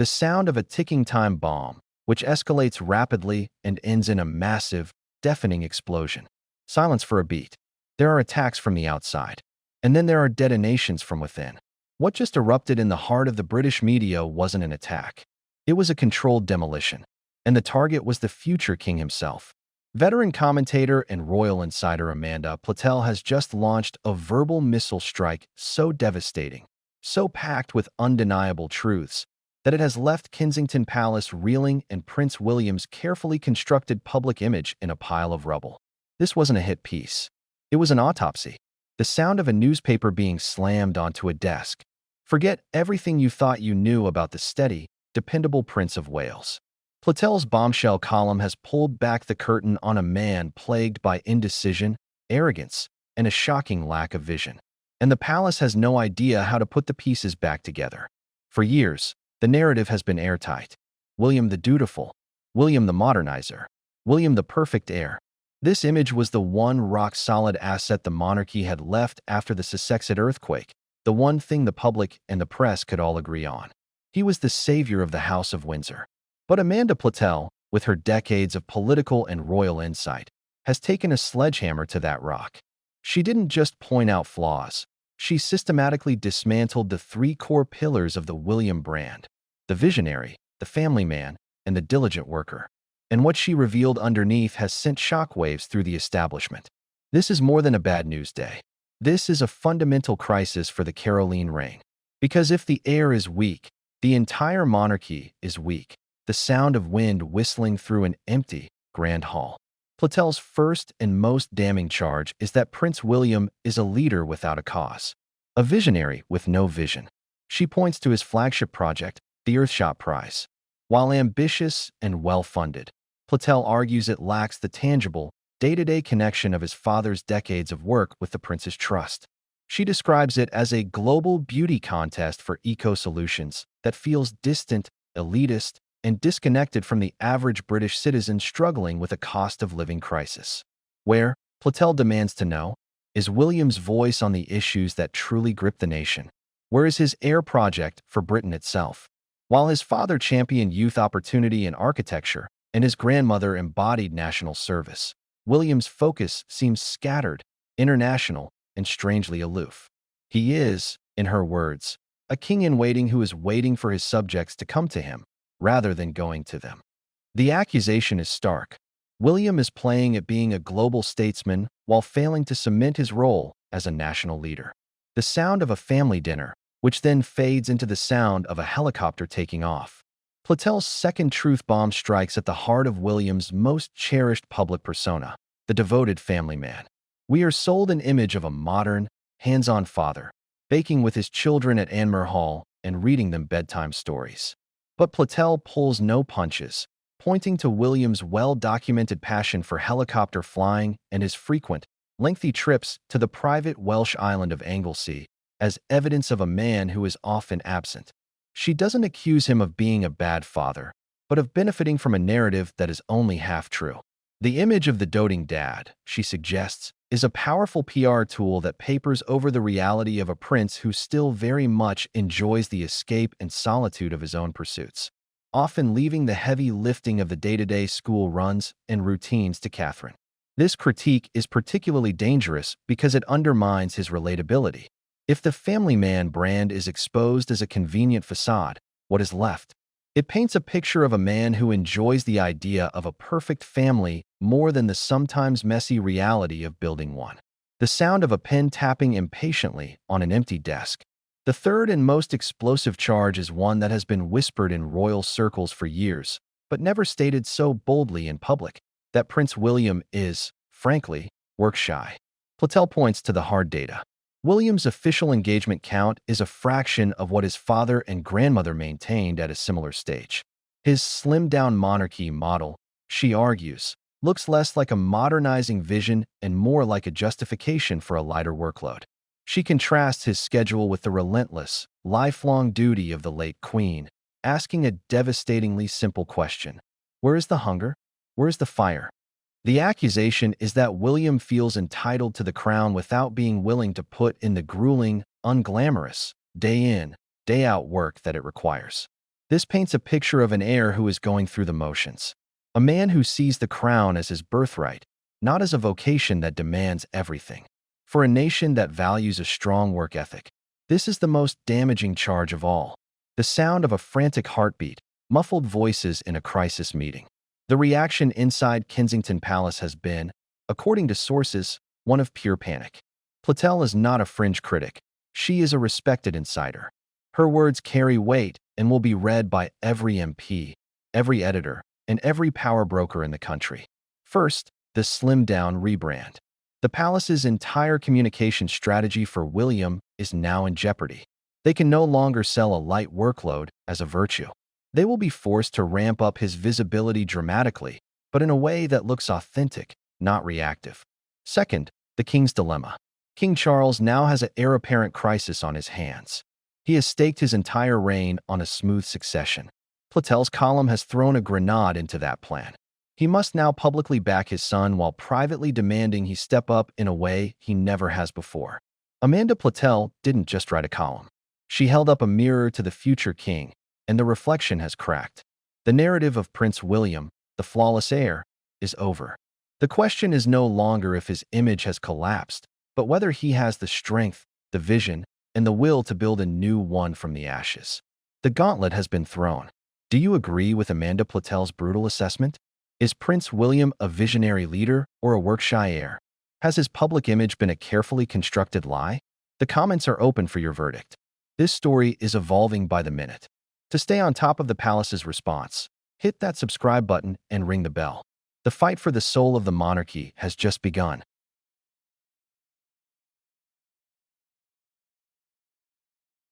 The sound of a ticking time bomb, which escalates rapidly and ends in a massive, deafening explosion. Silence for a beat. There are attacks from the outside. And then there are detonations from within. What just erupted in the heart of the British media wasn't an attack. It was a controlled demolition. And the target was the future king himself. Veteran commentator and royal insider Amanda Platell has just launched a verbal missile strike so devastating, so packed with undeniable truths, that it has left Kensington Palace reeling and Prince William's carefully constructed public image in a pile of rubble. This wasn't a hit piece. It was an autopsy. The sound of a newspaper being slammed onto a desk. Forget everything you thought you knew about the steady, dependable Prince of Wales. Platell's bombshell column has pulled back the curtain on a man plagued by indecision, arrogance, and a shocking lack of vision. And the palace has no idea how to put the pieces back together. For years, the narrative has been airtight. William the dutiful, William the modernizer, William the perfect heir. This image was the one rock-solid asset the monarchy had left after the Sussexit earthquake, the one thing the public and the press could all agree on. He was the savior of the House of Windsor. But Amanda Platell, with her decades of political and royal insight, has taken a sledgehammer to that rock. She didn't just point out flaws. She systematically dismantled the three core pillars of the William brand: the visionary, the family man, and the diligent worker. And what she revealed underneath has sent shockwaves through the establishment. This is more than a bad news day. This is a fundamental crisis for the Caroline reign. Because if the heir is weak, the entire monarchy is weak. The sound of wind whistling through an empty, grand hall. Platell's first and most damning charge is that Prince William is a leader without a cause, a visionary with no vision. She points to his flagship project, the Earthshot Prize. While ambitious and well-funded, Platell argues it lacks the tangible, day-to-day connection of his father's decades of work with the prince's trust. She describes it as a global beauty contest for eco-solutions that feels distant, elitist, and disconnected from the average British citizen struggling with a cost-of-living crisis. Where, Platell demands to know, is William's voice on the issues that truly grip the nation? Where is his heir project for Britain itself? While his father championed youth opportunity and architecture, and his grandmother embodied national service, William's focus seems scattered, international, and strangely aloof. He is, in her words, a king-in-waiting who is waiting for his subjects to come to him, rather than going to them. The accusation is stark. William is playing at being a global statesman while failing to cement his role as a national leader. The sound of a family dinner, which then fades into the sound of a helicopter taking off. Platell's second truth bomb strikes at the heart of William's most cherished public persona, the devoted family man. We are sold an image of a modern, hands-on father, baking with his children at Anmer Hall and reading them bedtime stories. But Platell pulls no punches, pointing to William's well-documented passion for helicopter flying and his frequent, lengthy trips to the private Welsh island of Anglesey as evidence of a man who is often absent. She doesn't accuse him of being a bad father, but of benefiting from a narrative that is only half true. The image of the doting dad, she suggests, is a powerful PR tool that papers over the reality of a prince who still very much enjoys the escape and solitude of his own pursuits, often leaving the heavy lifting of the day-to-day school runs and routines to Catherine. This critique is particularly dangerous because it undermines his relatability. If the family man brand is exposed as a convenient facade, what is left? It paints a picture of a man who enjoys the idea of a perfect family more than the sometimes messy reality of building one. The sound of a pen tapping impatiently on an empty desk. The third and most explosive charge is one that has been whispered in royal circles for years, but never stated so boldly in public, that Prince William is, frankly, work-shy. Platell points to the hard data. William's official engagement count is a fraction of what his father and grandmother maintained at a similar stage. His slimmed-down monarchy model, she argues, looks less like a modernizing vision and more like a justification for a lighter workload. She contrasts his schedule with the relentless, lifelong duty of the late Queen, asking a devastatingly simple question: where is the hunger? Where is the fire? The accusation is that William feels entitled to the crown without being willing to put in the grueling, unglamorous, day-in, day-out work that it requires. This paints a picture of an heir who is going through the motions. A man who sees the crown as his birthright, not as a vocation that demands everything. For a nation that values a strong work ethic, this is the most damaging charge of all. The sound of a frantic heartbeat, muffled voices in a crisis meeting. The reaction inside Kensington Palace has been, according to sources, one of pure panic. Platell is not a fringe critic. She is a respected insider. Her words carry weight and will be read by every MP, every editor, and every power broker in the country. First, the slimmed-down rebrand. The palace's entire communication strategy for William is now in jeopardy. They can no longer sell a light workload as a virtue. They will be forced to ramp up his visibility dramatically, but in a way that looks authentic, not reactive. Second, the king's dilemma. King Charles now has an heir-apparent crisis on his hands. He has staked his entire reign on a smooth succession. Platell's column has thrown a grenade into that plan. He must now publicly back his son while privately demanding he step up in a way he never has before. Amanda Platell didn't just write a column. She held up a mirror to the future king, and the reflection has cracked. The narrative of Prince William, the flawless heir, is over. The question is no longer if his image has collapsed, but whether he has the strength, the vision, and the will to build a new one from the ashes. The gauntlet has been thrown. Do you agree with Amanda Platell's brutal assessment? Is Prince William a visionary leader or a work-shy heir? Has his public image been a carefully constructed lie? The comments are open for your verdict. This story is evolving by the minute. To stay on top of the palace's response, hit that subscribe button and ring the bell. The fight for the soul of the monarchy has just begun.